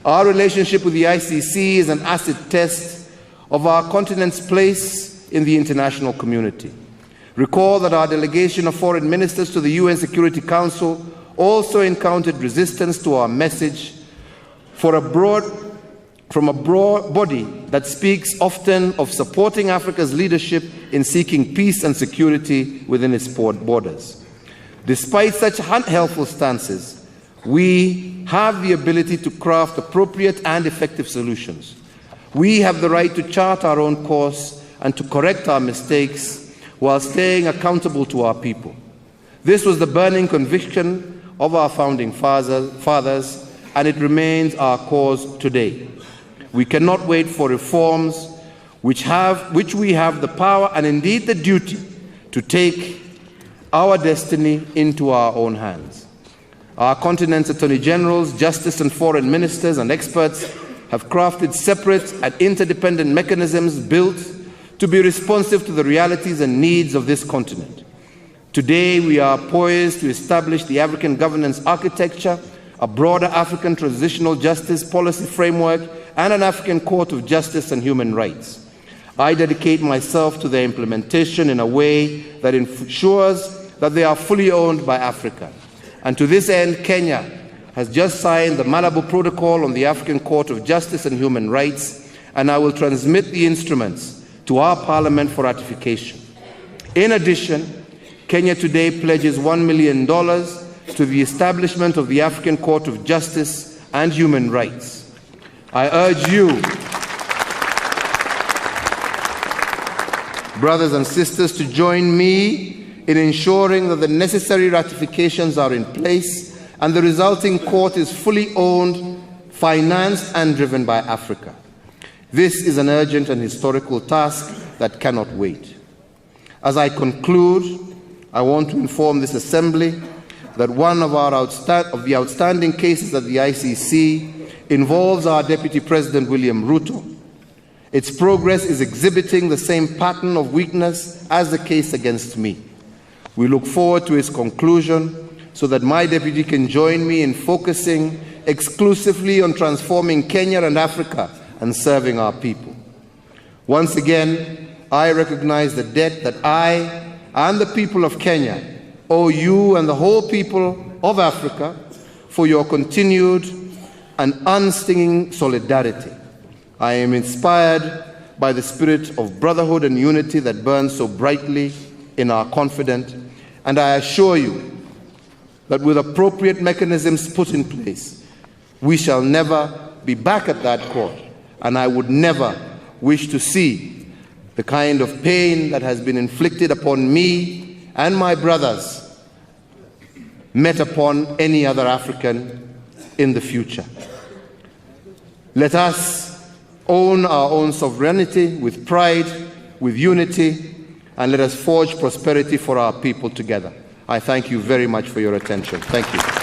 Our relationship with the ICC is an acid test of our continent's place in the international community. Recall that our delegation of foreign ministers to the UN Security Council also encountered resistance to our message from a broad body that speaks often of supporting Africa's leadership in seeking peace and security within its borders. Despite such unhelpful stances, we have the ability to craft appropriate and effective solutions. We have the right to chart our own course and to correct our mistakes while staying accountable to our people. This was the burning conviction of our founding fathers, and it remains our cause today. We cannot wait for reforms which we have the power and indeed the duty to take our destiny into our own hands. Our continent's attorney generals, justice and foreign ministers and experts have crafted separate and interdependent mechanisms built to be responsive to the realities and needs of this continent. Today, we are poised to establish the African governance architecture, a broader African transitional justice policy framework, and an African Court of Justice and Human Rights. I dedicate myself to their implementation in a way that ensures that they are fully owned by Africa. And to this end, Kenya has just signed the Malabo Protocol on the African Court of Justice and Human Rights, and I will transmit the instruments to our Parliament for ratification. In addition, Kenya today pledges $1 million to the establishment of the African Court of Justice and Human Rights. I urge you, brothers and sisters, to join me in ensuring that the necessary ratifications are in place and the resulting court is fully owned, financed, and driven by Africa. This is an urgent and historical task that cannot wait. As I conclude, I want to inform this Assembly that one of the outstanding cases at the ICC involves our Deputy President William Ruto. Its progress is exhibiting the same pattern of weakness as the case against me. We look forward to its conclusion so that my deputy can join me in focusing exclusively on transforming Kenya and Africa and serving our people. Once again, I recognize the debt that I and the people of Kenya owe you and the whole people of Africa for your continued and unstinting solidarity. I am inspired by the spirit of brotherhood and unity that burns so brightly in our continent, and I assure you that with appropriate mechanisms put in place, we shall never be back at that court. And I would never wish to see the kind of pain that has been inflicted upon me and my brothers met upon any other African in the future. Let us own our own sovereignty with pride, with unity, and let us forge prosperity for our people together. I thank you very much for your attention. Thank you.